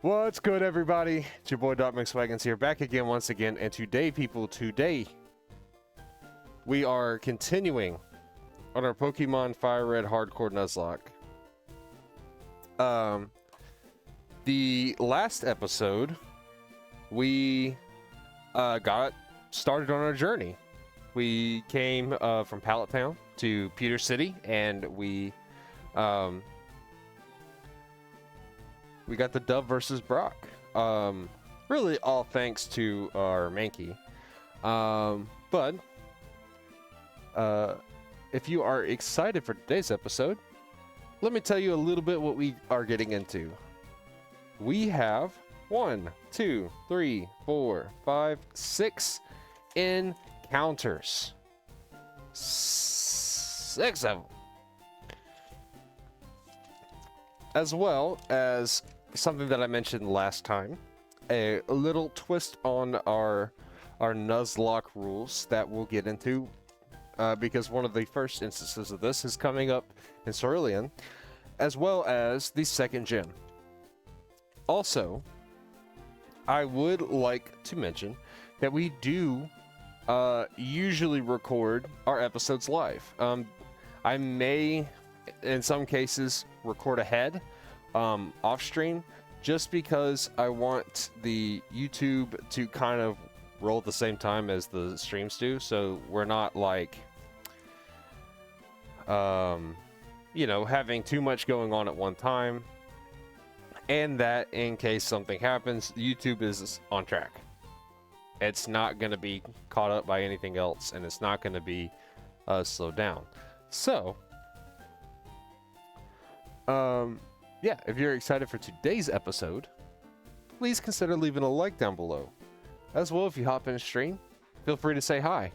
What's good, everybody? It's your boy DocMcSwagginz here, back again once again, and today, people, we are continuing on our Pokemon FireRed Hardcore Nuzlocke. The last episode, we got started on our journey. We came from Pallet Town to Pewter City, and we got the dub versus Brock. Really all thanks to our Mankey. But if you are excited for today's episode, let me tell you a little bit what we are getting into. We have 1, 2, 3, 4, 5, 6 encounters. 6 of them. As well as something that I mentioned last time, a little twist on our Nuzlocke rules that we'll get into, because one of the first instances of this is coming up in Cerulean, as well as the second gym. Also, I would like to mention that we do usually record our episodes live. I may, in some cases, record ahead off stream, just because I want the YouTube to kind of roll at the same time as the streams do, so we're not like you know, having too much going on at one time, and that in case something happens, YouTube is on track. It's not going to be caught up by anything else, and it's not going to be slowed down. So yeah, if you're excited for today's episode, please consider leaving a like down below. As well, if you hop in a stream, feel free to say hi.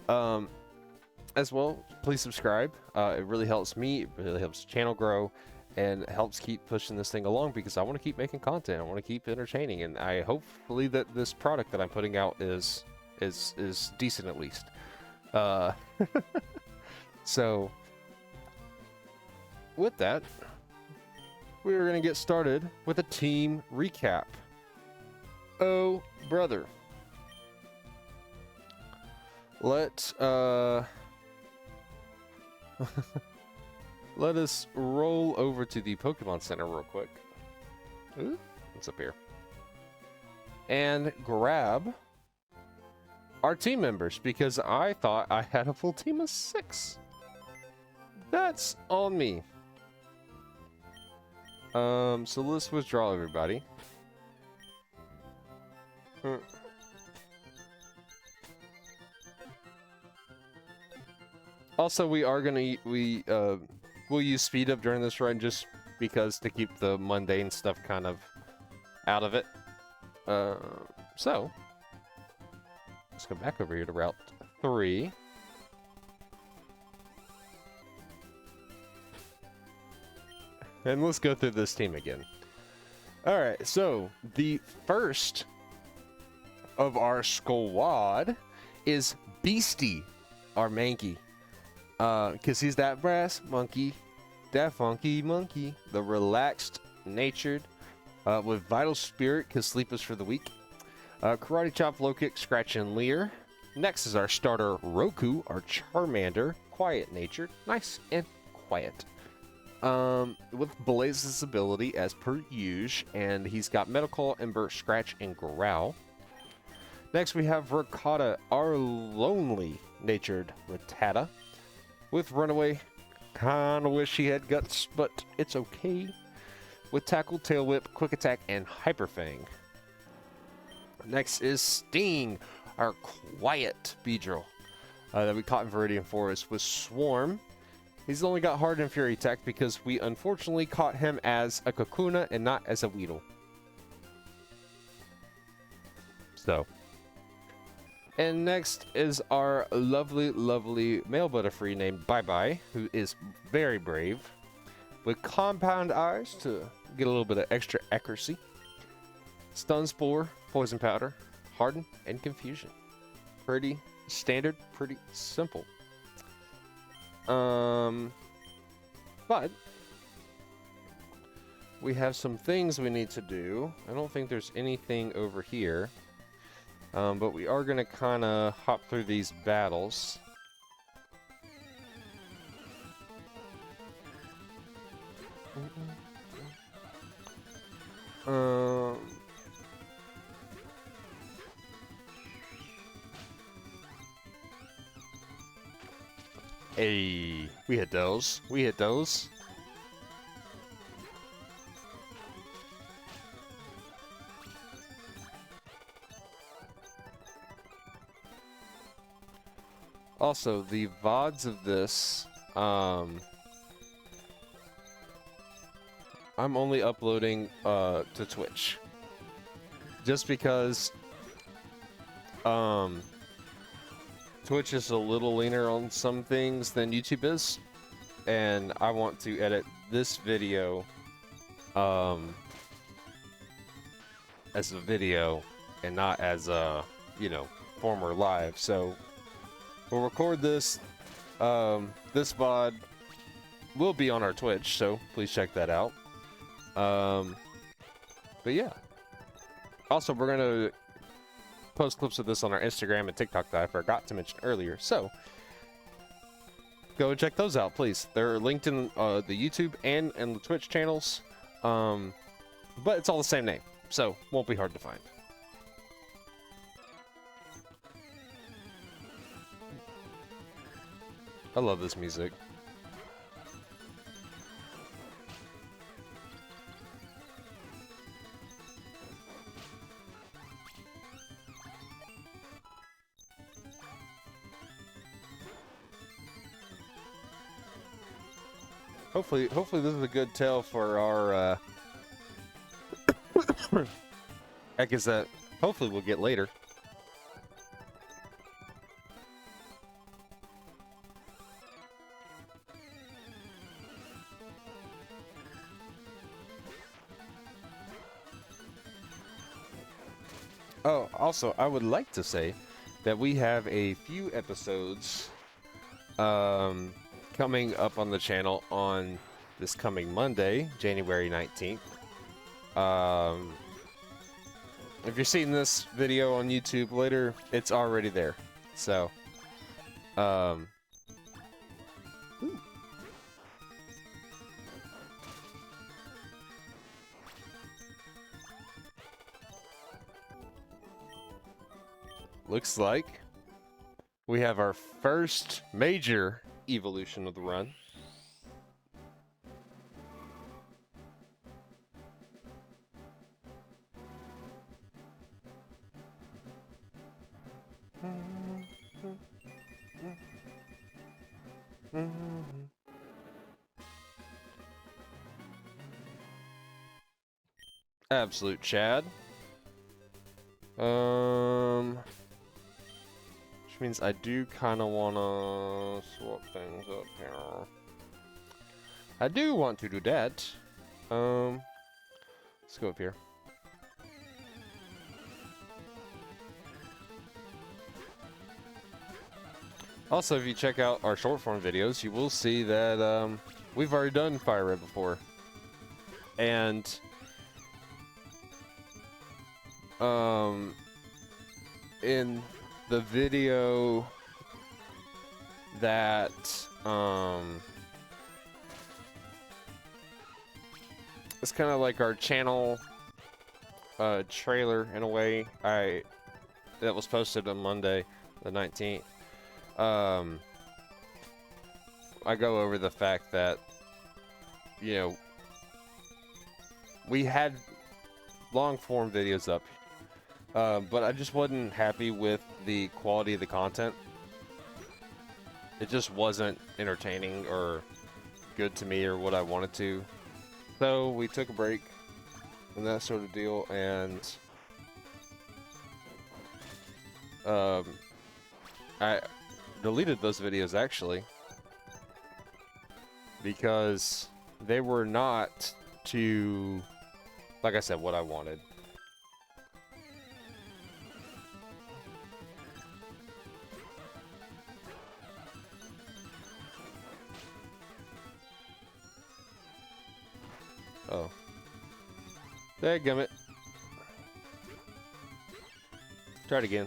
As well, please subscribe. It really helps me, it really helps the channel grow, and helps keep pushing this thing along, because I want to keep making content. I want to keep entertaining, and I hopefully that this product that I'm putting out is decent at least. So with that, we're going to get started with a team recap. Oh, brother. Let us roll over to the Pokemon Center real quick. Ooh, what's up here? And grab our team members, because I thought I had a full team of 6. That's on me. So let's withdraw everybody. Also, we are gonna we'll use speed up during this run, just because to keep the mundane stuff kind of out of it. So let's go back over here to Route 3. And let's go through this team again. Alright, so the first of our squad is Beastie, our Mankey. Because he's that brass monkey, that funky monkey, the relaxed natured, with vital spirit, because sleep is for the weak. Karate chop, low kick, scratch, and leer. Next is our starter Roku, our Charmander, quiet natured, nice and quiet. With Blaze's ability as per usual, and he's got Medical, Ember, Scratch, and Growl. Next we have Ricotta, our lonely natured Rattata. With Runaway, kinda wish he had guts, but it's okay. With Tackle, Tail Whip, Quick Attack, and Hyper Fang. Next is Sting, our quiet Beedrill, that we caught in Viridian Forest. With Swarm, he's only got Hard and Fury Attack because we unfortunately caught him as a Kakuna and not as a Weedle. So. And next is our lovely, lovely male Butterfree named Bye Bye, who is very brave. With Compound Eyes to get a little bit of extra accuracy. Stun Spore, Poison Powder, Harden, and Confusion. Pretty standard, pretty simple. But we have some things we need to do. I don't think there's anything over here. But we are going to kind of hop through these battles. Hey, we hit those. We hit those. Also, the VODs of this, I'm only uploading to Twitch. Just because Twitch is a little leaner on some things than YouTube is, and I want to edit this video as a video and not as a, you know, former live. So we'll record this. This VOD will be on our Twitch, so please check that out. But yeah. Also, we're gonna post clips of this on our Instagram and TikTok that I forgot to mention earlier. So go and check those out, please. They're linked in the YouTube and the Twitch channels. But it's all the same name, so won't be hard to find. I love this music. Hopefully this is a good tell for our heck is that hopefully we'll get later. Oh, also, I would like to say that we have a few episodes coming up on the channel on this coming Monday, January 19th. If you're seeing this video on YouTube later, it's already there. So, looks like we have our first major evolution of the run. Absolute Chad. Which means I do kind of want to swap things up here. I do want to do that. Let's go up here. Also, if you check out our short form videos, you will see that we've already done FireRed before. And in the video that it's kind of like our channel trailer in a way, that was posted on Monday the 19th. I go over the fact that, you know, we had long form videos up, but I just wasn't happy with the quality of the content. It just wasn't entertaining or good to me or what I wanted to. So we took a break and that sort of deal, and I deleted those videos actually because they were not to, like I said, what I wanted. Oh. Dadgummit. Try it again.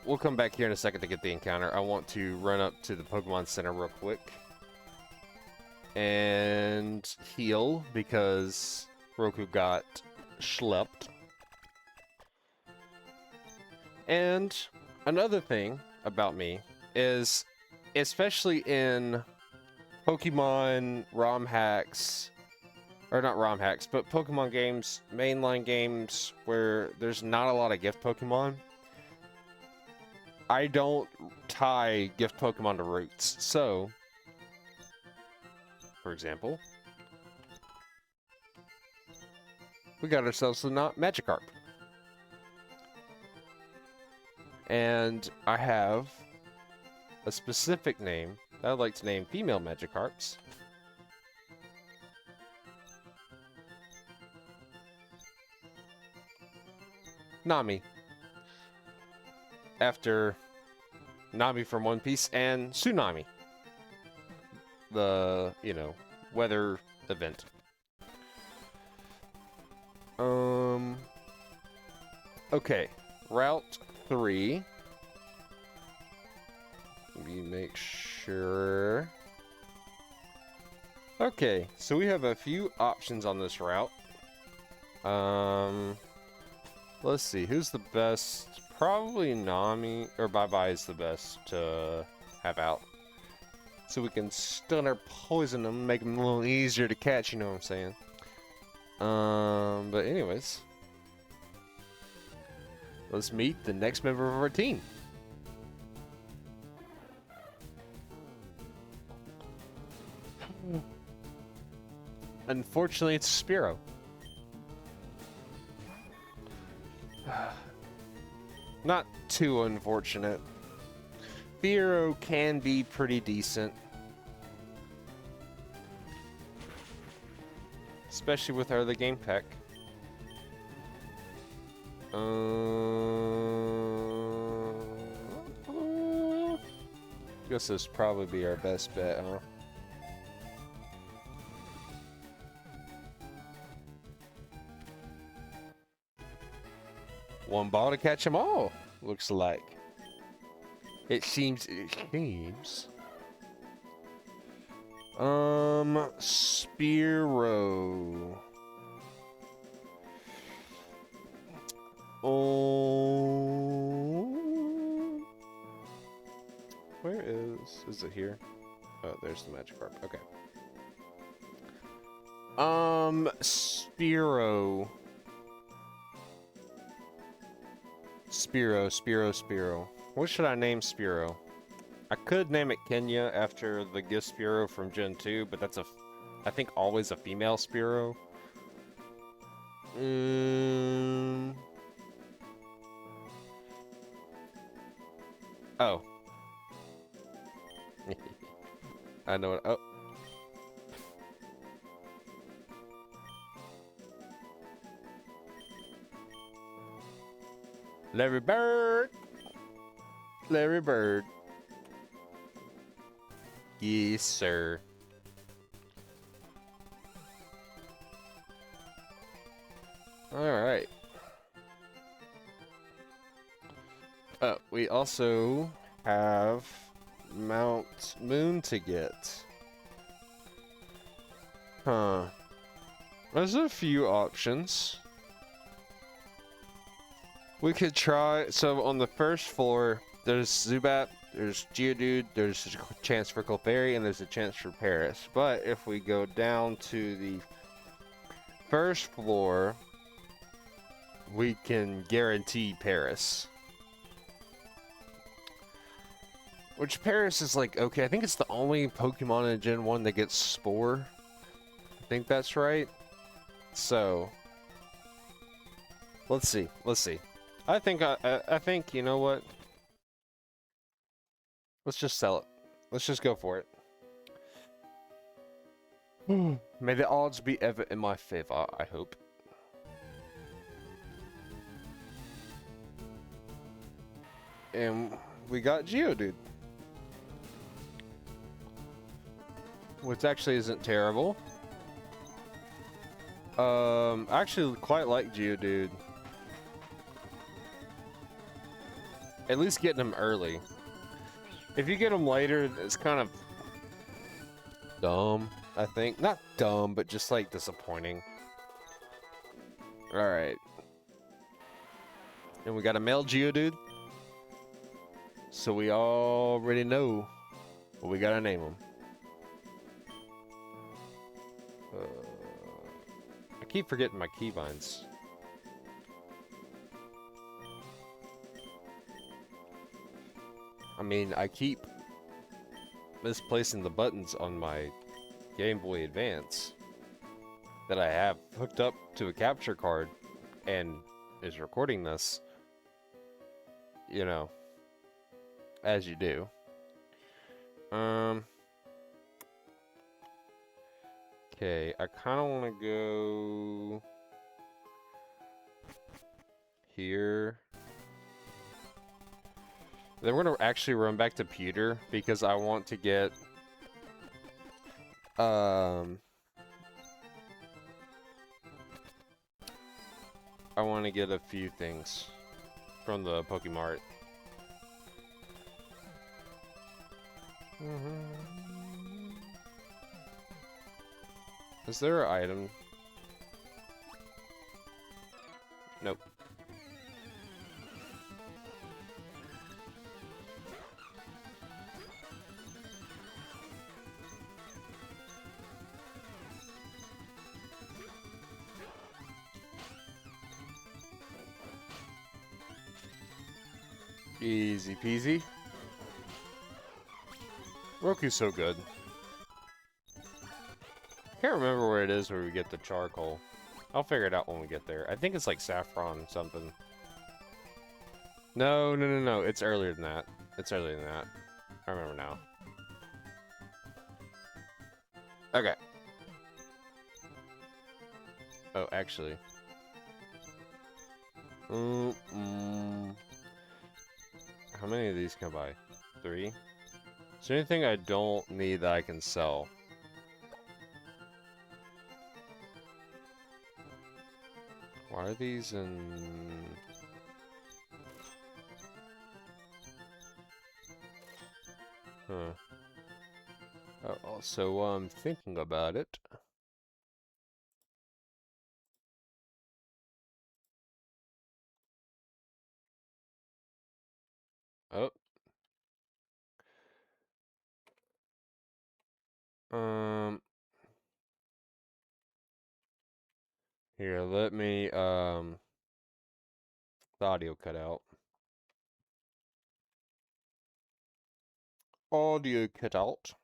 We'll come back here in a second to get the encounter. I want to run up to the Pokemon Center real quick and heal because Roku got schlepped. And another thing about me is, especially in Pokemon ROM hacks, or not ROM hacks, but Pokemon games, mainline games where there's not a lot of gift Pokemon, I don't tie gift Pokemon to routes. So, for example, we got ourselves a Magikarp. And I have a specific name that I'd like to name female Magikarps. Nami. After Nami from One Piece and Tsunami. The, you know, weather event. Okay. Route 3. Let me make sure. Okay, so we have a few options on this route. Let's see, who's the best? Probably Nami, or Bye-Bye is the best to have out. So we can stun or poison them, make them a little easier to catch, you know what I'm saying? But anyways. Let's meet the next member of our team. Unfortunately, it's Spearow. Not too unfortunate. Spearow can be pretty decent. Especially with our other game pack. Guess this would probably be our best bet, huh? One ball to catch them all, looks like. It seems. Spearow. Oh. Where is it here? Oh, there's the Magikarp. Okay. Spearow. Spearow. What should I name Spearow? I could name it Kenya after the gift Spearow from Gen 2, but that's I think always a female Spearow. Oh. I know it. Oh. Larry Bird. Larry Bird. Yes, sir. All right. We also have Mount Moon to get. Huh. There's a few options. We could try, so on the first floor, there's Zubat, there's Geodude, there's a chance for Clefairy, and there's a chance for Paris. But if we go down to the first floor, we can guarantee Paris. Which Paris is like, okay, I think it's the only Pokemon in Gen 1 that gets Spore. I think that's right. So, let's see. I think, you know what? Let's just sell it. Let's just go for it. May the odds be ever in my favor, I hope. And we got Geodude. Which actually isn't terrible. I actually quite like Geodude. At least getting him early. If you get him later, it's kind of dumb, I think. Not dumb, but just like disappointing. Alright. And we got a male Geodude. So we already know what we gotta name him. I keep forgetting my keybinds. I mean, I keep misplacing the buttons on my Game Boy Advance that I have hooked up to a capture card and is recording this, you know, as you do. Okay, I kind of want to go here. Then we're going to actually run back to Pewter because I want to get I want to get a few things from the Pokemart. Is there an item? Nope. Easy peasy. Roku's so good. Can't remember where it is where we get the charcoal. I'll figure it out when we get there. I think it's like saffron something. No. It's earlier than that. It's earlier than that. I remember now. Okay. Oh, actually. How many of these can I buy? 3? Is there anything I don't need that I can sell? Why are these in... Huh. Oh, also, while I'm thinking about it... Oh. Here, let me, the audio cut out. Audio cut out.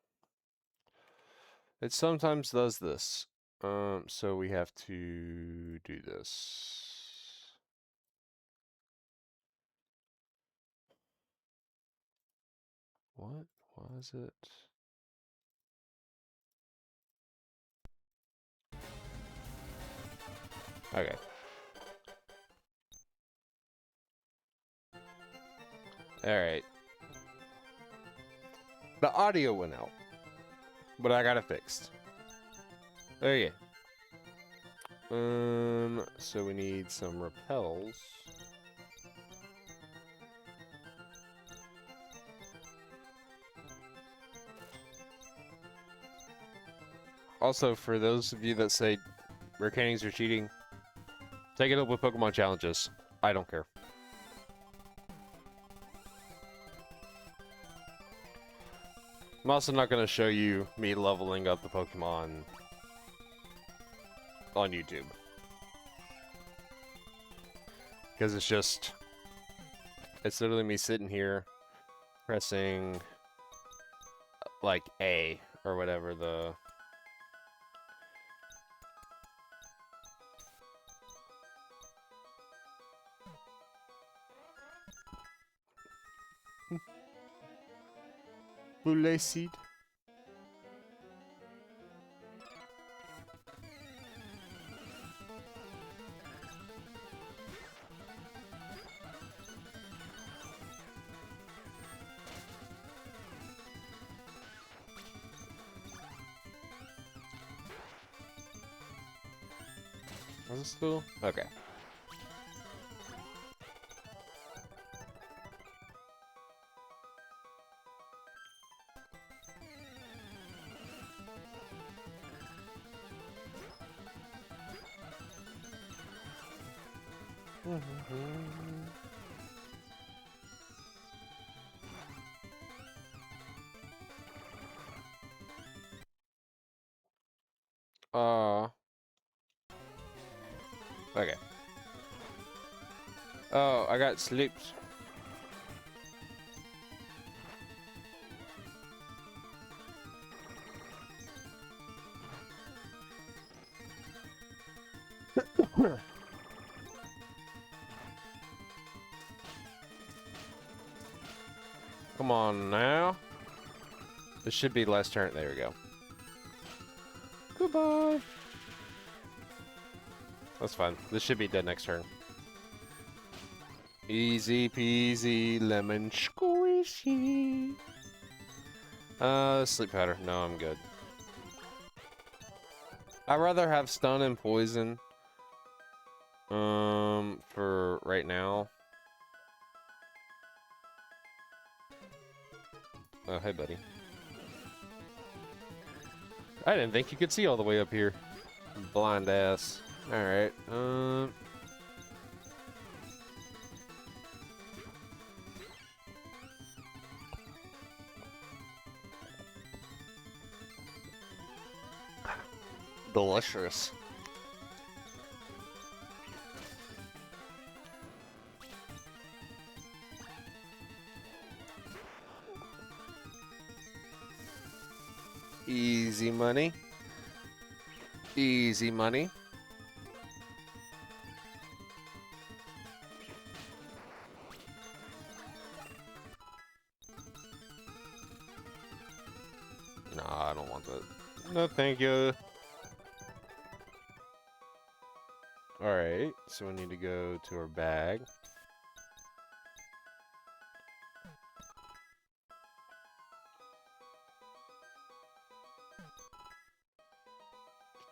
It sometimes does this. So we have to do this. What was it? Okay. Alright. The audio went out. But I got it fixed. Okay. So we need some repels. Also, for those of you that say rare cannings are cheating, take it up with Pokemon challenges. I don't care. I'm also not going to show you me leveling up the Pokemon on YouTube. Because it's literally me sitting here pressing like A or whatever the... Blue seed. Is it still? Okay. Okay. Oh, I got slipped. Come on now. This should be last turn. There we go. Goodbye. That's fine. This should be dead next turn. Easy peasy lemon squishy. Sleep powder. No, I'm good. I'd rather have stun and poison. For right now. Oh, hey, buddy. I didn't think you could see all the way up here. Blind ass. Alright, delicious. Easy money. Easy money. Nah, I don't want that. No, thank you. Alright, so we need to go to our bag.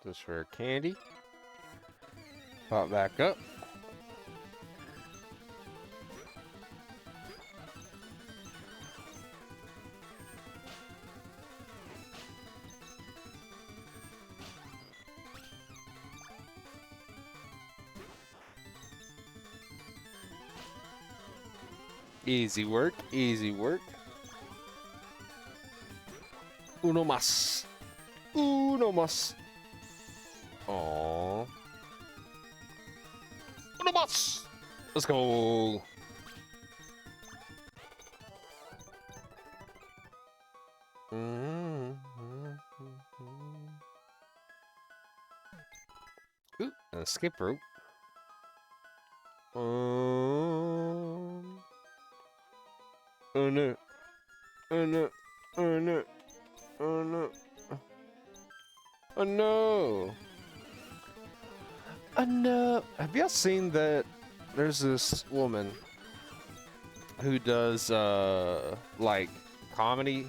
This for candy. Pop back up. Easy work, easy work. Uno más. Uno más. Aww. Uno más. Let's go. Ooh, an escape rope. Oh no. Oh no. Oh no. Oh no. Oh no. Oh no. Have y'all seen that there's this woman who does like comedy?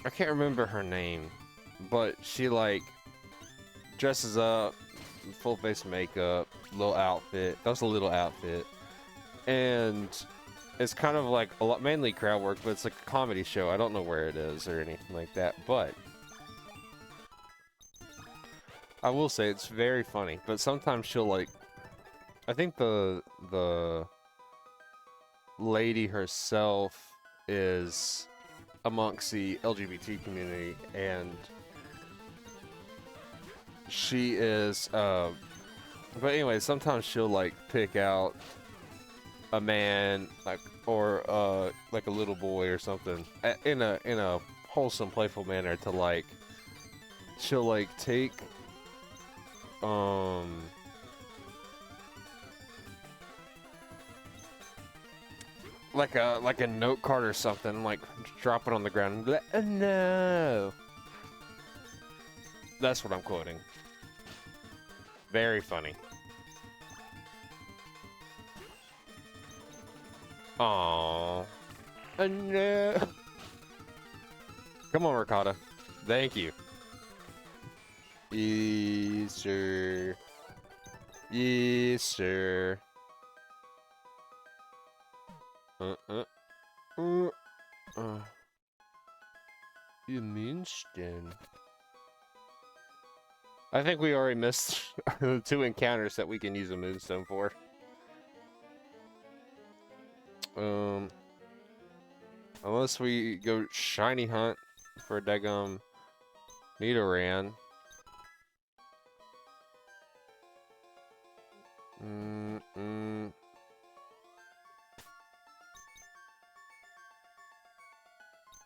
I can't remember her name, but she like dresses up, full face makeup, little outfit, does a little outfit, and it's kind of like a lot, mainly crowd work, but it's like a comedy show. I don't know where it is or anything like that, but I will say it's very funny. But sometimes she'll like, I think the lady herself is amongst the LGBT community, and she is but anyway, sometimes she'll like pick out a man like or like a little boy or something in a wholesome, playful manner to like she'll like take like a note card or something, like drop it on the ground and be like, oh, no. That's what I'm quoting. Very funny. Aww. Oh, no. Come on, Ricotta. Thank you. Easter. Yes, sir. You München. I think we already missed the 2 encounters that we can use a moonstone for. Unless we go shiny hunt for a daggum Nidoran.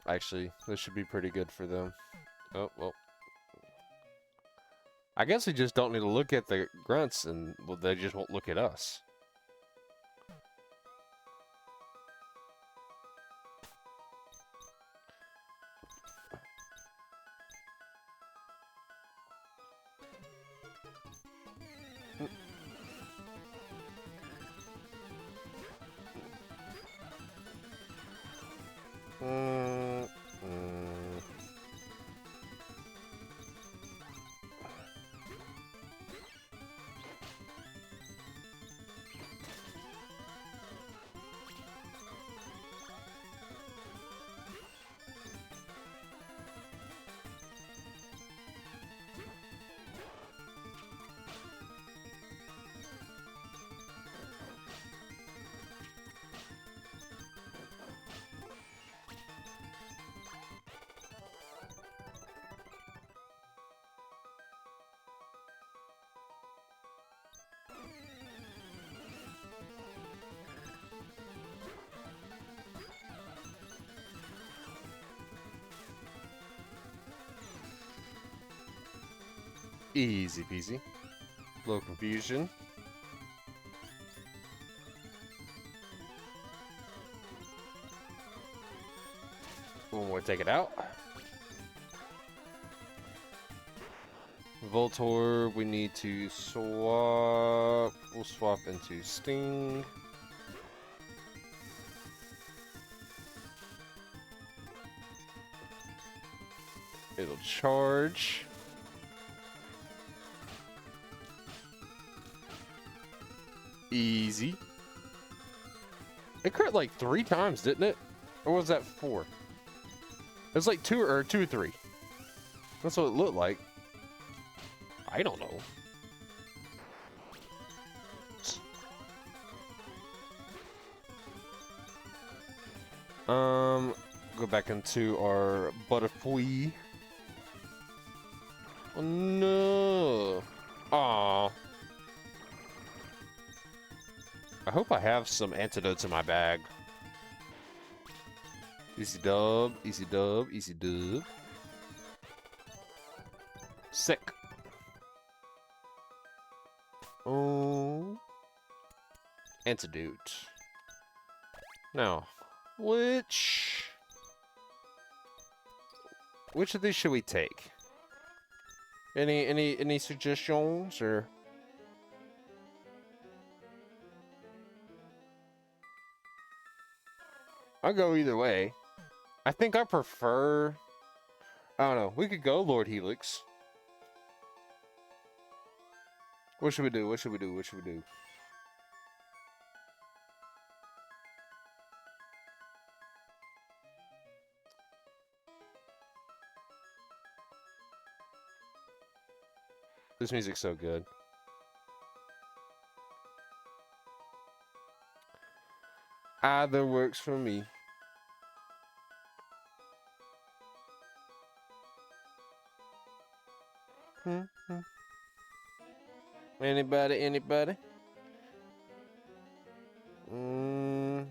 Actually, this should be pretty good for them. Oh, well. I guess we just don't need to look at the grunts, and well, they just won't look at us. Easy peasy. Low confusion. One more, take it out. Voltorb, we need to swap. We'll swap into Sting. It'll charge. Easy. It crit like 3 times, didn't it? Or was that 4? It was like 2 or 3. That's what it looked like. I don't know. Go back into our butterfly. Oh no. Aw. I hope I have some antidotes in my bag. Easy dub, easy dub, easy dub. Sick. Oh. Antidote. Now, which of these should we take? Any suggestions or? I'll go either way. I think I prefer. I don't know. We could go Lord Helix. What should we do? What should we do? What should we do? This music's so good. Either works for me. Anybody? I'm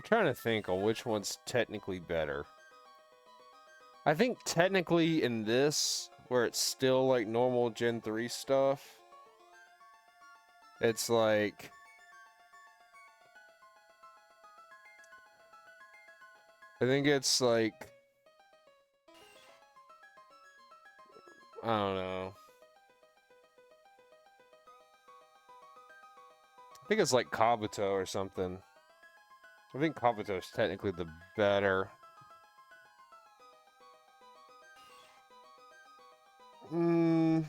trying to think on which one's technically better. I think technically in this, where it's still like normal Gen 3 stuff, it's like... I think it's like... I don't know. I think it's like Kabuto or something. I think Kabuto is technically the better. Well,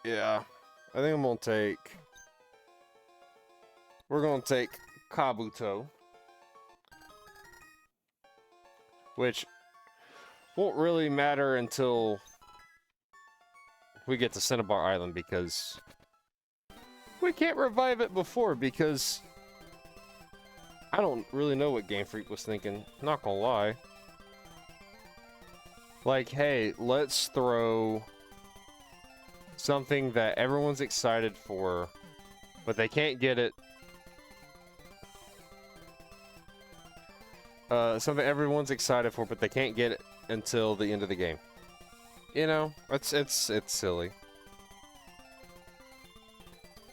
Yeah. I think I'm gonna take... We're gonna take Kabuto. Which won't really matter until we get to Cinnabar Island, because we can't revive it before, because I don't really know what Game Freak was thinking, not gonna lie. Like, hey, let's throw something that everyone's excited for, but they can't get it. Something everyone's excited for, but they can't get it until the end of the game. You know, it's silly.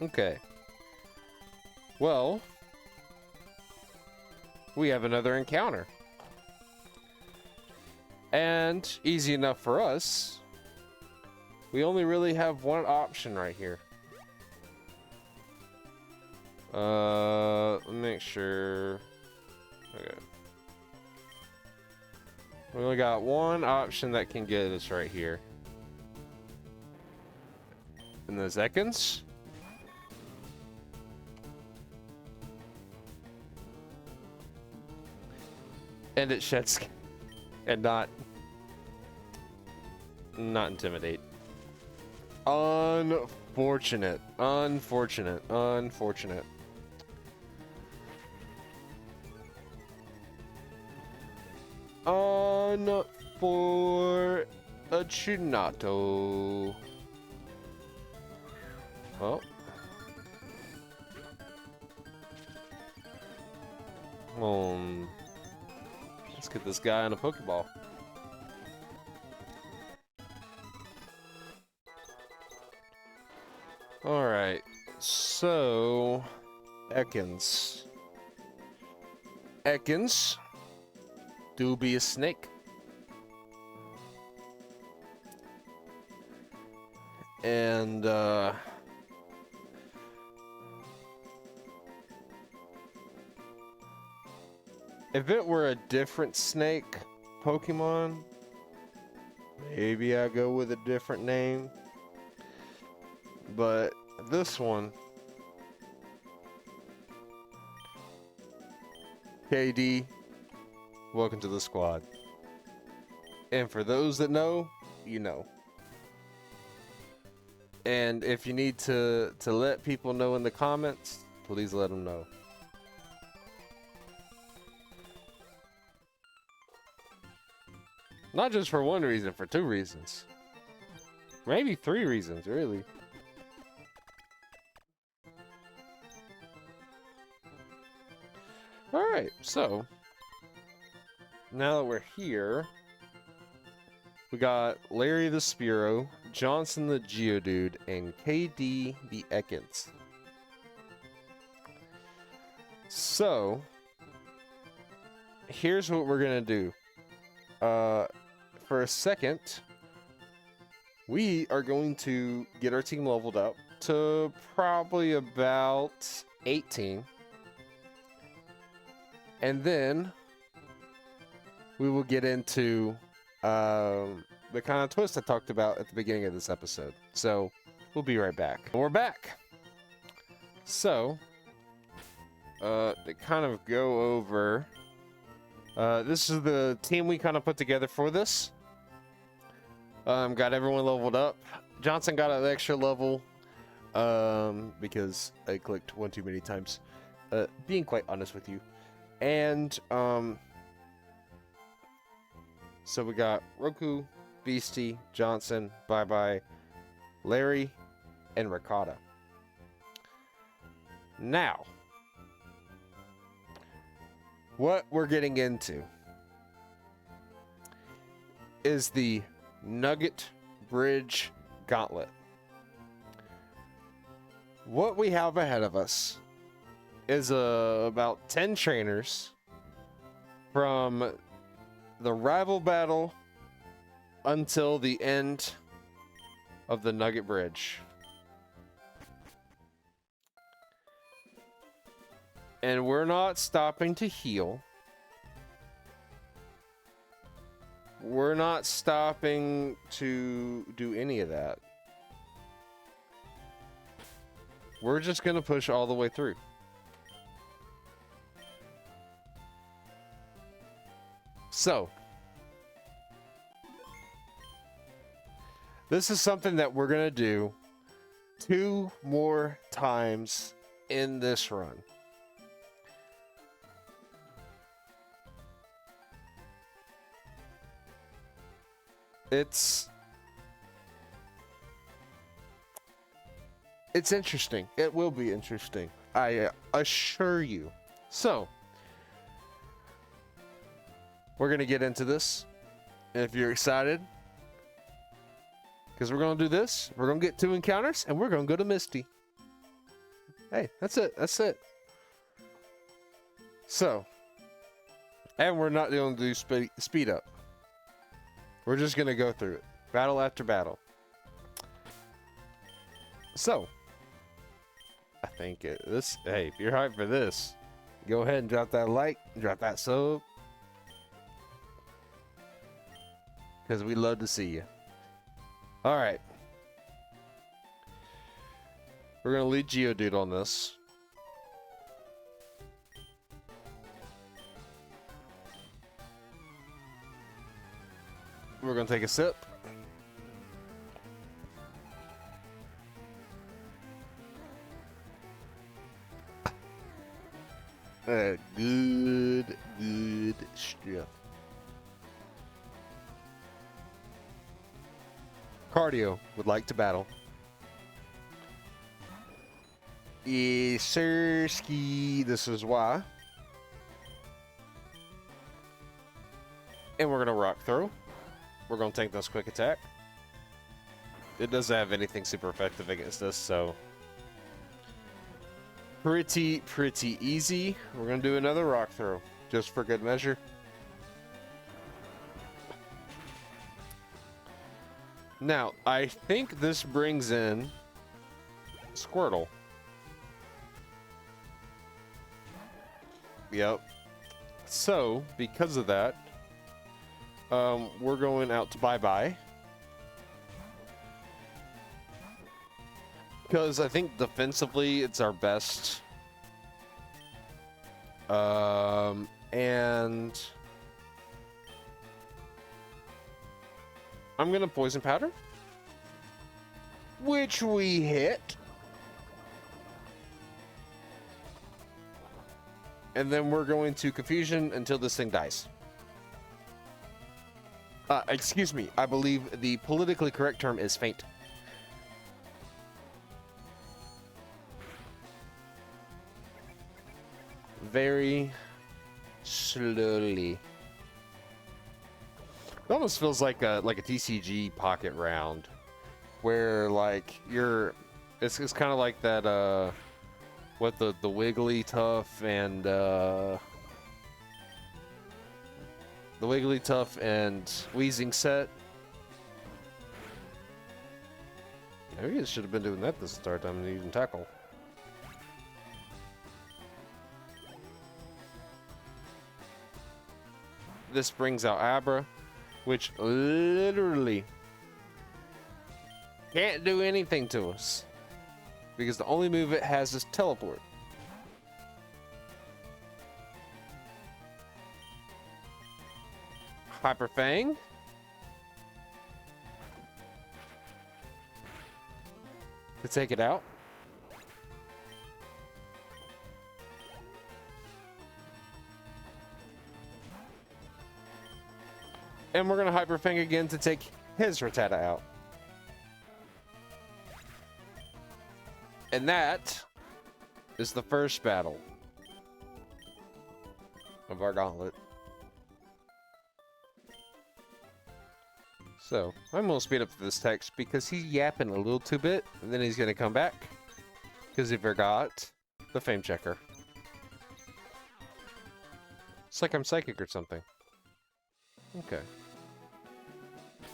Okay. Well, we have another encounter. And easy enough for us. We only really have one option right here. Let me make sure. Okay. We only got one option that can get us right here. And the Zekins. And it sheds and not intimidate. Unfortunate. Unfortunate. Unfortunate. Unfortunato. Well. Let's get this guy on a Pokeball. Alright, so Ekans. Ekans do be a snake. And if it were a different snake Pokemon, maybe I go with a different name. But this one, KD, welcome to the squad. And for those that know, you know. And if you need to let people know in the comments, please let them know. Not just for one reason, for two reasons. Maybe three reasons, really. Alright, so now that we're here, we got Larry the Spearow, Johnson the Geodude, and KD the Ekans. So, here's what we're gonna do. For a second, we are going to get our team leveled up to probably about 18. And then we will get into the kind of twist I talked about at the beginning of this episode. So we'll be right back. We're back. So to kind of go over, this is the team we kind of put together for this. Got everyone leveled up. Johnson got an extra level because I clicked one too many times. Being quite honest with you. And so we got Roku, Beastie, Johnson, Bye Bye, Larry, and Ricotta. Now, what we're getting into is the Nugget Bridge Gauntlet. What we have ahead of us is about 10 trainers from the rival battle until the end of the Nugget Bridge. And we're not stopping to heal. We're not stopping to do any of that. We're just going to push all the way through. So, this is something that we're going to do 2 more times in this run. It's interesting. It will be interesting. I assure you. So, we're going to get into this. And if you're excited, because we're going to do this, we're going to get 2 encounters, and we're going to go to Misty. Hey, that's it. That's it. So, and we're not going to do speed up. We're just going to go through it. Battle after battle. So, I think hey, if you're hyped for this, go ahead and drop that like, drop that sub. Because we love to see you. Alright. We're going to lead Geodude on this. We're going to take a sip. Good stuff. Cardio would like to battle. Yes, sir, ski. This is why. And we're going to rock throw. We're going to take this quick attack. It doesn't have anything super effective against this, so pretty easy. We're going to do another rock throw, just for good measure. Now, I think this brings in Squirtle. Yep. So, because of that, we're going out to bye-bye. Because I think defensively it's our best. And I'm gonna Poison Powder, which we hit. And then we're going to Confusion until this thing dies. Excuse me, I believe the politically correct term is faint. Very slowly. It almost feels like a TCG pocket round, where like it's kind of like that what the Wigglytuff and the Wigglytuff and Weezing set. Maybe it should have been doing that this entire time and using Tackle. This brings out Abra, which literally can't do anything to us because the only move it has is Teleport. Hyper Fang. To take it out. And we're going to Hyper Fang again to take his Rattata out. And that is the first battle of our gauntlet. So, I'm going to speed up this text because he's yapping a little too bit, and then he's going to come back because he forgot the Fame Checker. It's like I'm psychic or something. Okay.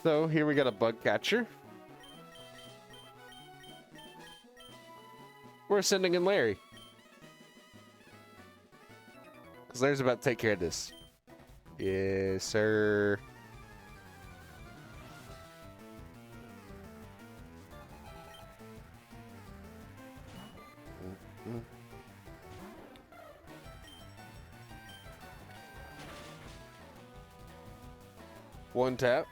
So, here we got a Bug Catcher. We're sending in Larry. Because Larry's about to take care of this. Yes, sir. One tap.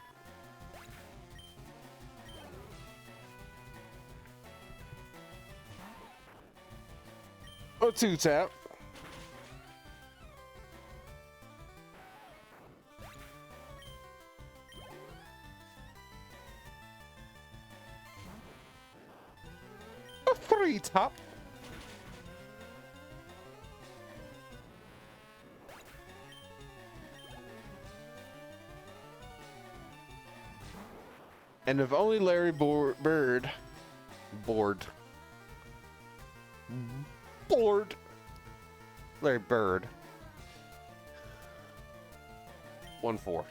A two tap. A three tap. And if only Larry Bird bored. Larry Bird. 1-4.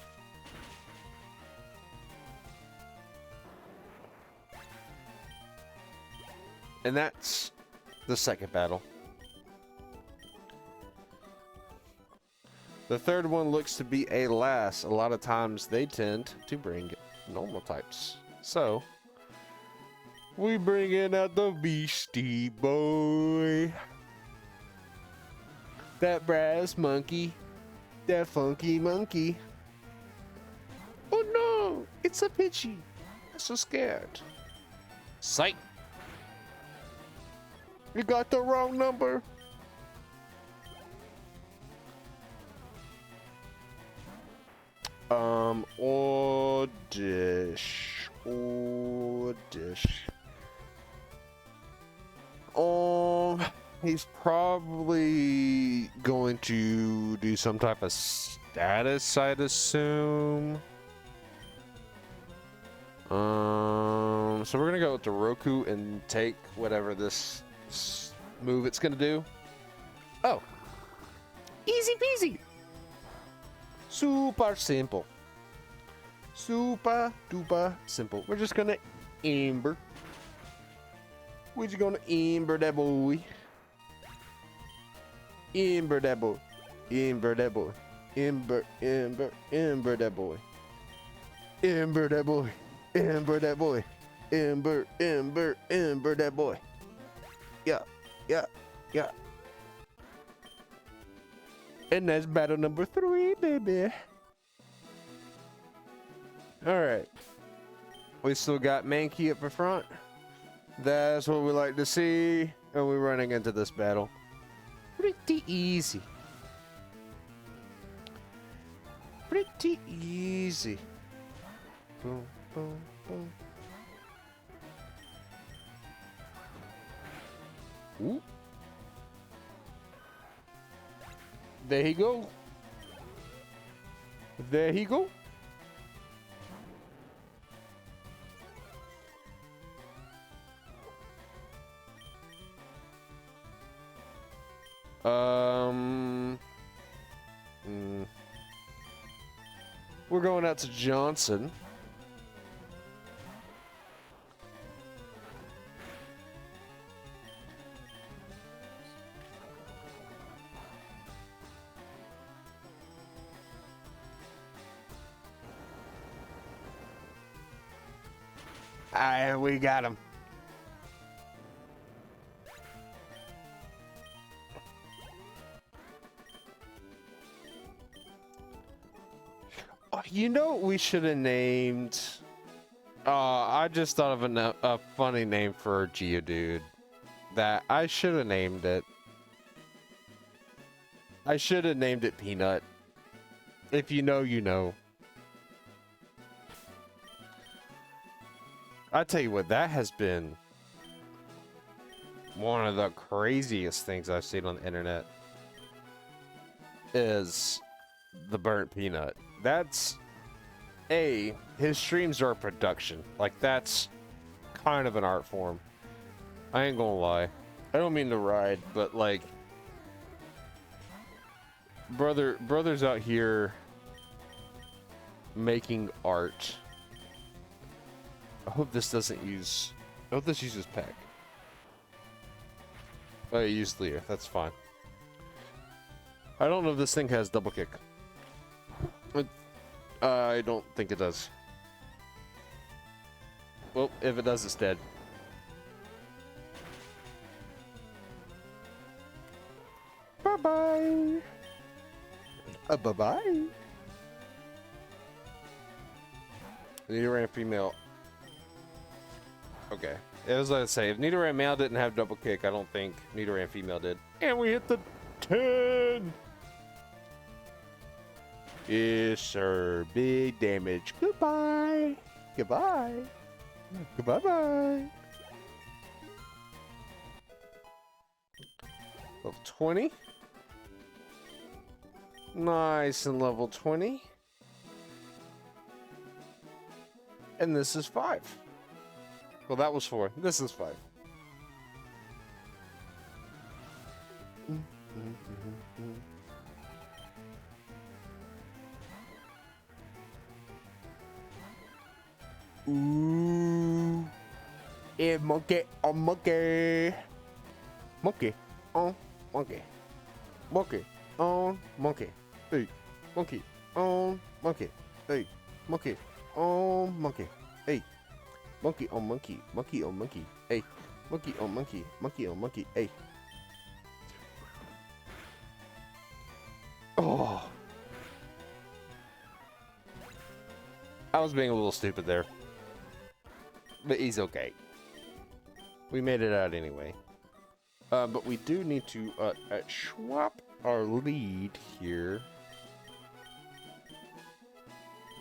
And that's the second battle. The third one looks to be a last. A lot of times they tend to bring normal types. So, we bring in out the Beastie Boy. That brass monkey. That funky monkey. Oh no! It's a Pidgey. I'm so scared. Psych! You got the wrong number. Oddish. He's probably going to do some type of status, I'd assume. So we're gonna go with the Roku and take whatever this move it's gonna do. Oh, easy peasy. Super simple. Super duper simple. We're just gonna Ember. We're just gonna Ember that boy. Ember that boy. Ember that boy. Ember that boy. Ember that boy. Ember that boy. Ember that boy. Yeah. And that's battle number 3, baby. Alright. We still got Mankey up in front. That's what we like to see. And we're running into this battle. Pretty easy. Pretty easy. Boom, boom, boom. Ooh. There he go. There he go. We're going out to Johnson. We got him. Oh, you know what we should have named? I just thought of a funny name for Geodude. That I should have named it. I should have named it Peanut. If you know, you know. I tell you what, that has been one of the craziest things I've seen on the internet. Is the burnt peanut. That's his streams are a production. Like, that's kind of an art form. I ain't gonna lie. I don't mean to ride, but like, brothers out here making art. I hope this doesn't use. I hope this uses Peck. Oh, it used Leer. That's fine. I don't know if this thing has double kick. I don't think it does. Well, if it does, it's dead. Bye-bye. Bye-bye. Nidoran female. Okay. As I say, if Nidoran male didn't have double kick, I don't think Nidoran female did. And we hit the 10! Yes, sir. Big damage. Goodbye. Goodbye. Goodbye-bye. Level 20. Nice, and level 20. And this is 5. Well, that was 4. This is 5. Ooh. Yeah, monkey on monkey. Monkey on monkey. Monkey on monkey. Hey. Monkey on monkey. Hey. Monkey on monkey. Hey. Monkey on monkey. Monkey on monkey. Hey. Monkey on monkey. Monkey on monkey. Hey. Oh. I was being a little stupid there. But he's okay. We made it out anyway. But we do need to swap our lead here.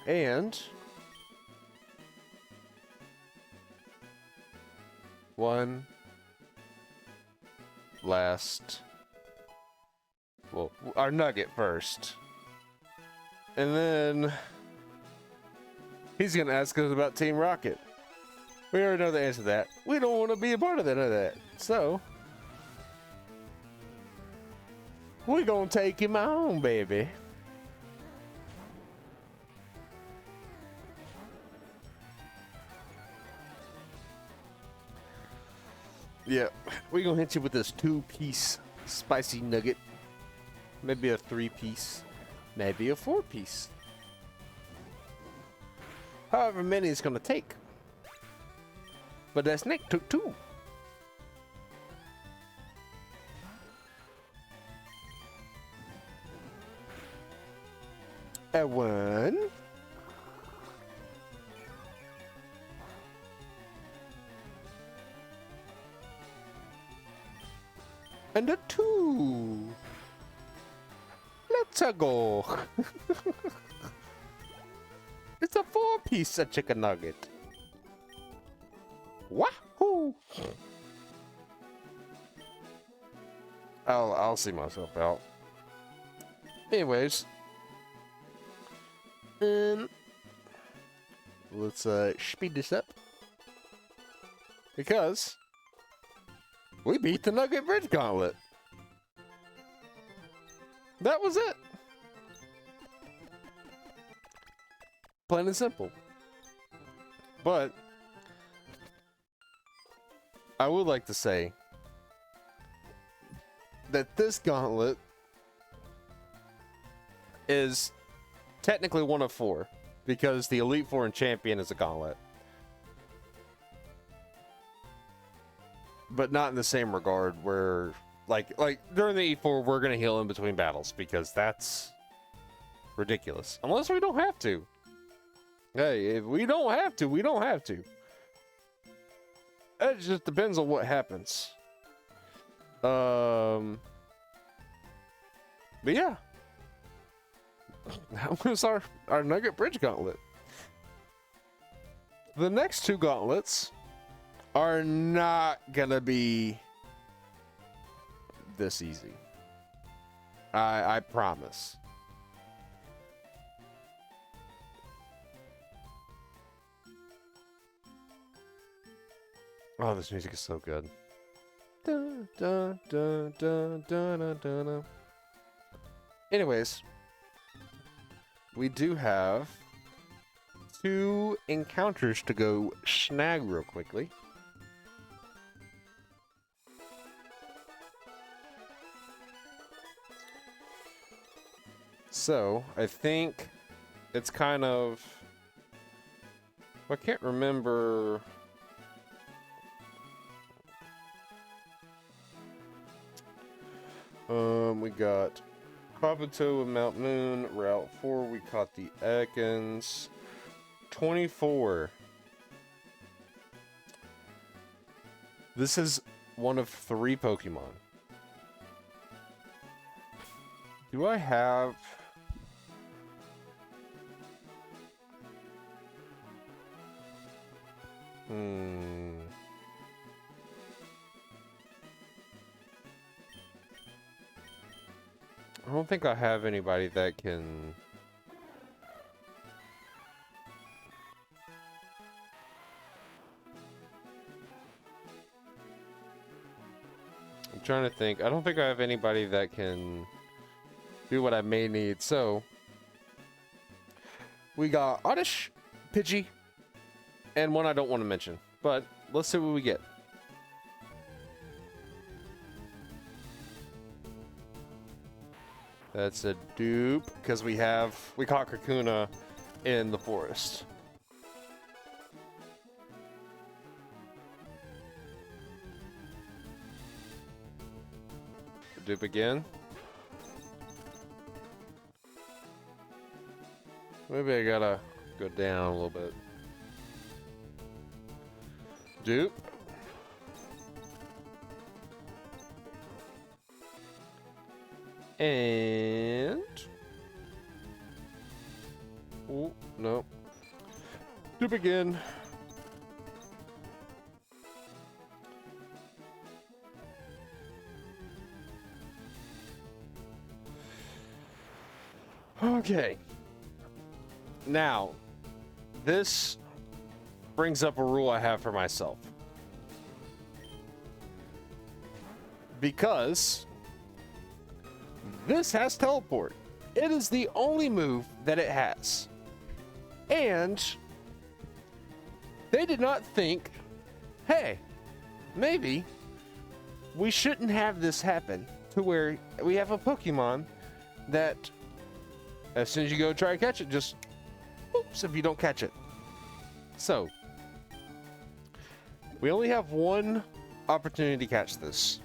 And one last, well, our nugget first. And then he's gonna ask us about Team Rocket. We already know the answer to that. We don't want to be a part of that. So we're gonna take him on, baby. Yeah, we're gonna hit you with this 2-piece spicy nugget. Maybe a 3-piece. Maybe a 4-piece. However many it's gonna take. But that snake took 2. A 1. And a 2. Let's go. It's a 4-piece chicken nugget. Wahoo! I'll see myself out. Anyways, let's speed this up because we beat the Nugget Bridge Gauntlet. That was it. Plain and simple. But I would like to say that this gauntlet is technically one of 4 because the Elite Four and Champion is a gauntlet. But not in the same regard where like during the E4 we're gonna heal in between battles because that's ridiculous. Unless we don't have to. Hey, if we don't have to, we don't have to. It just depends on what happens. But yeah. That was our Nugget Bridge Gauntlet. The next 2 gauntlets are not gonna be this easy. I promise. Oh, this music is so good. Dun, dun, dun, dun, dun, dun, dun, dun. Anyways, we do have 2 encounters to go snag real quickly. So, I think it's kind of... I can't remember... we got Kabuto and Mount Moon. Route 4, we caught the Ekans. 24. This is one of 3 Pokemon. Do I have... I don't think I have anybody that can... I'm trying to think. I don't think I have anybody that can do what I may need. So, we got Oddish, Pidgey, and one I don't want to mention. But let's see what we get. That's a dupe, because we caught Kakuna in the forest. Dupe again. Maybe I gotta go down a little bit. Dupe. And... oh, no. Dupe again. Okay. Now, this brings up a rule I have for myself. Because this has teleport. It is the only move that it has. And they did not think, hey, maybe we shouldn't have this happen to where we have a Pokemon that as soon as you go try to catch it, just oops if you don't catch it. So, we only have one opportunity to catch this.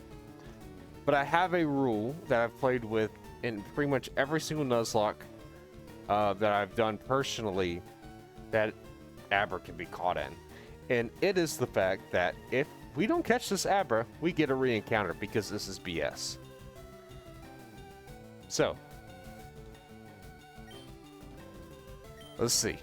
But I have a rule that I've played with in pretty much every single Nuzlocke that I've done personally that Abra can be caught in. And it is the fact that if we don't catch this Abra, we get a re-encounter because this is BS. So, let's see.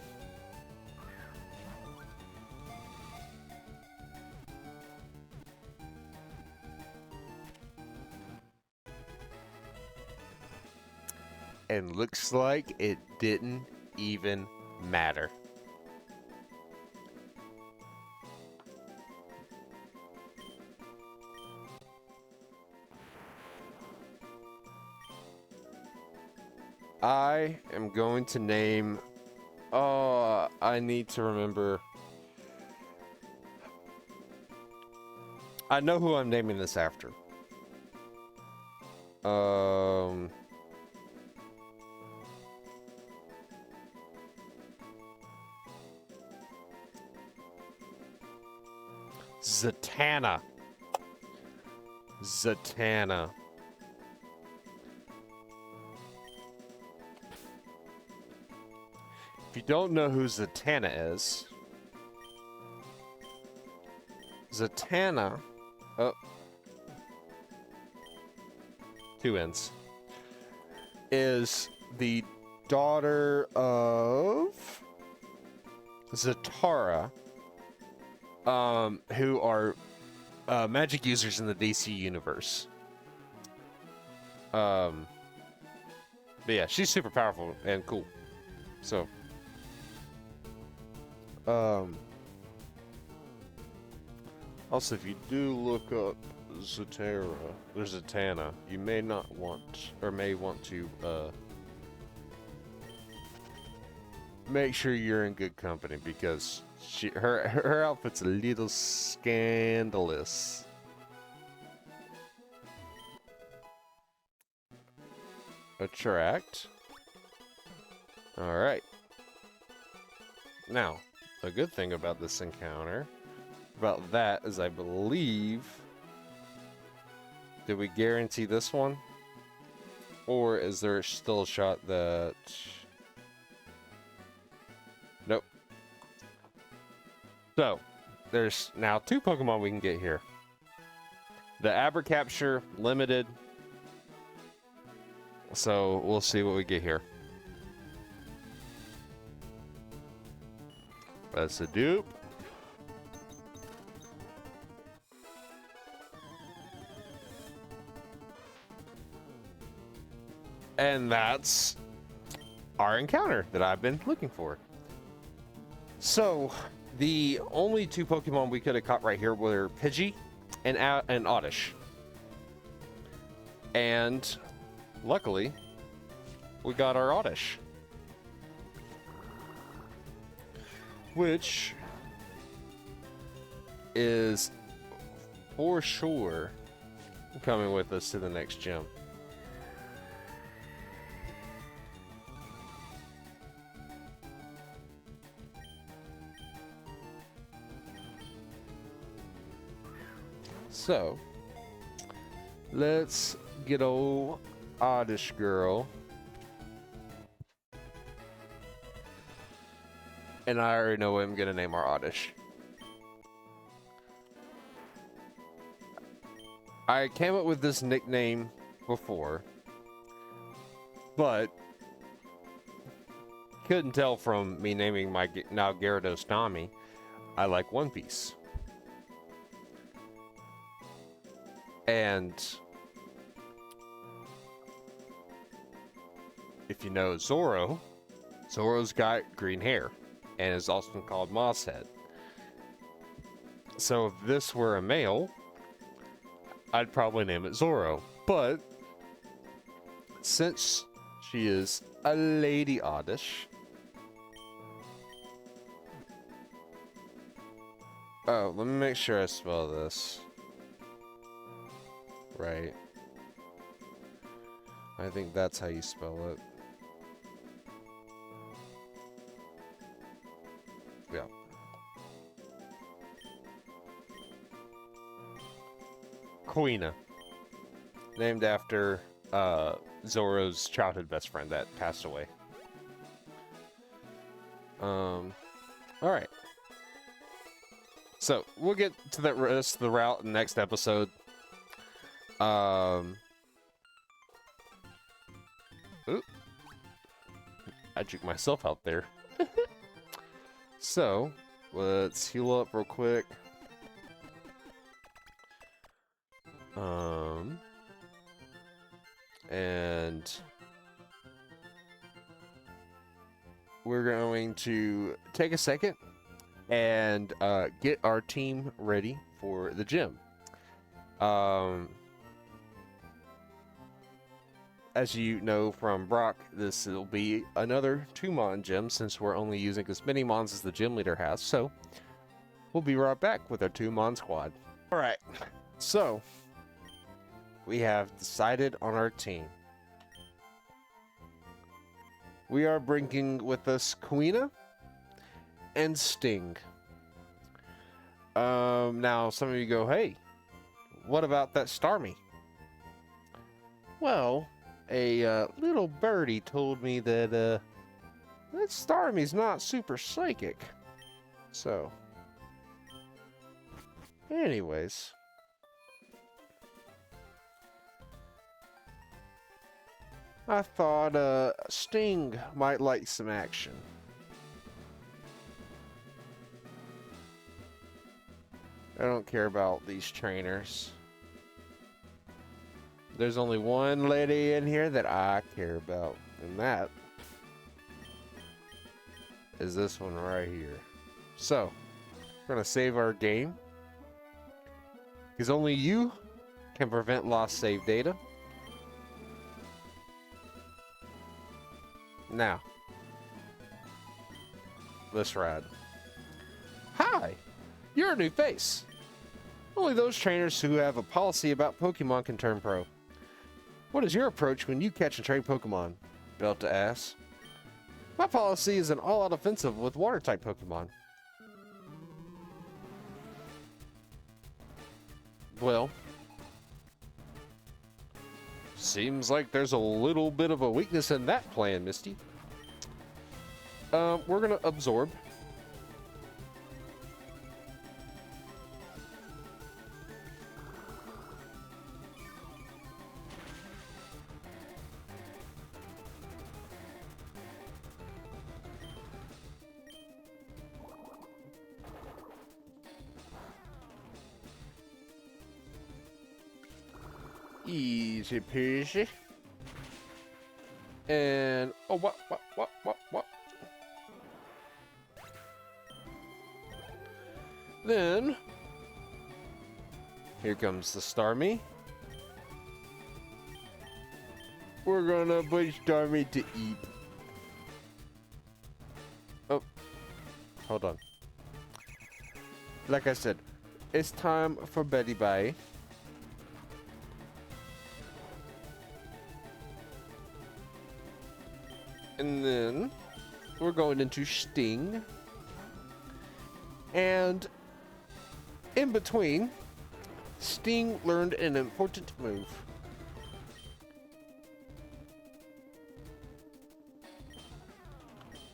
And looks like it didn't even matter. I am going to name... oh, I need to remember. I know who I'm naming this after. Zatanna. Zatanna. If you don't know who Zatanna is, Zatanna, oh, 2 N's, is the daughter of Zatara, who are magic users in the DC universe. But yeah, she's super powerful and cool. So, also, if you do look up Zatara, there's Zatanna, you may not want, or may want to, make sure you're in good company because her outfit's a little scandalous. Attract. Alright. Now, a good thing about this encounter, about that, is I believe... did we guarantee this one? Or is there still a shot that... nope. So, there's now 2 Pokemon we can get here. The Abercapture limited. So, we'll see what we get here. That's a dupe. And that's our encounter that I've been looking for. So, the only 2 Pokemon we could have caught right here were Pidgey and Oddish. And luckily, we got our Oddish. Which is for sure coming with us to the next gym. So, let's get old Oddish girl. And I already know what I'm going to name our Oddish. I came up with this nickname before, but couldn't tell from me naming my now Gyarados Nami, I like One Piece. And if you know Zoro, Zoro's got green hair and is also called Mosshead. So if this were a male, I'd probably name it Zoro. But since she is a Lady Oddish, oh, let me make sure I spell this right. I think that's how you spell it. Yeah. Quina. Named after Zoro's childhood best friend that passed away. Alright. So, we'll get to the rest of the route in the next episode. Oop. I juked myself out there. So, let's heal up real quick. And we're going to take a second and get our team ready for the gym. As you know from Brock, this will be another 2-mon gym since we're only using as many mons as the gym leader has. So we'll be right back with our 2-mon squad. All right, so we have decided on our team. We are bringing with us Quina and Sting. Now some of you go, hey, what about that Starmie? Well, a little birdie told me that that Starmie's not super psychic. So, anyways, I thought Sting might like some action. I don't care about these trainers. There's only one lady in here that I care about, and that is this one right here. So, we're gonna save our game, because only you can prevent lost save data. Now, let's ride. Hi, you're a new face. Only those trainers who have a policy about Pokemon can turn pro. What is your approach when you catch and train Pokemon? Belta asks. My policy is an all-out offensive with water-type Pokemon. Well, seems like there's a little bit of a weakness in that plan, Misty. We're gonna absorb. Easy peasy. And oh, what? Then here comes the Starmie. We're gonna put Starmie to eat. Oh, hold on. Like I said, it's time for Betty Bye. And then we're going into Sting. And in between, Sting learned an important move.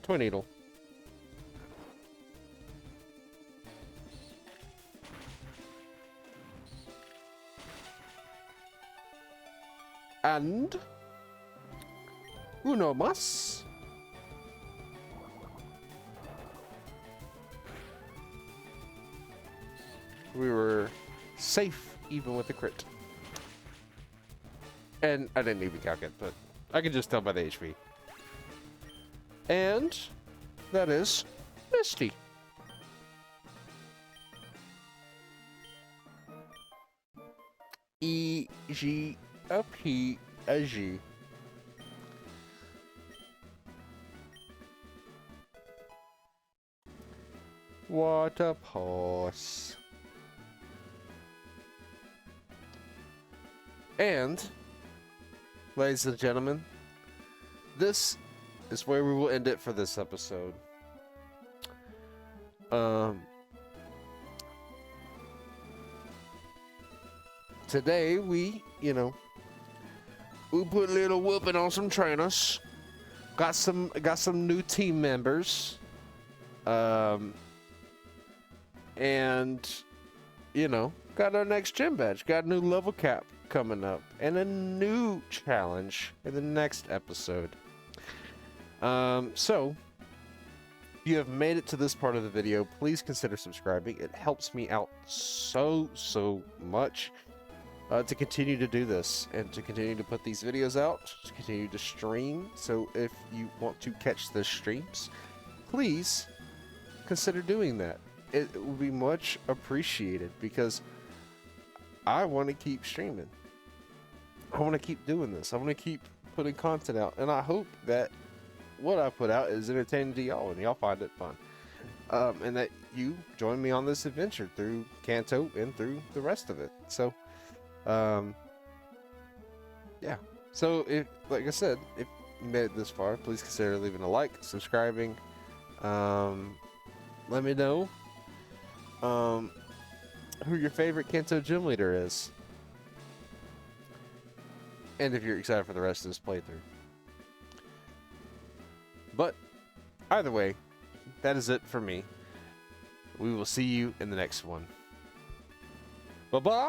Toy Needle. And uno más. We were safe even with the crit. And I didn't even calc it, but I can just tell by the HP. And that is Misty. E-G-A-P-A-G. What a horse. And, ladies and gentlemen, this is where we will end it for this episode. Today we put a little whooping on some trainers. Got some new team members. And got our next gym badge. Got a new level cap coming up and a new challenge in the next episode. So if you have made it to this part of the video, please consider subscribing. It helps me out so much to continue to do this and to continue to put these videos out, to continue to stream. So if you want to catch the streams, please consider doing that. It would be much appreciated because I want to keep streaming. I want to keep doing this. I want to keep putting content out, and I hope that what I put out is entertaining to y'all and y'all find it fun. And that you join me on this adventure through Kanto and through the rest of it. So, yeah. So, if, like I said, if you made it this far, please consider leaving a like, subscribing. Let me know who your favorite Kanto gym leader is. And if you're excited for the rest of this playthrough. But either way, that is it for me. We will see you in the next one. Bye-bye!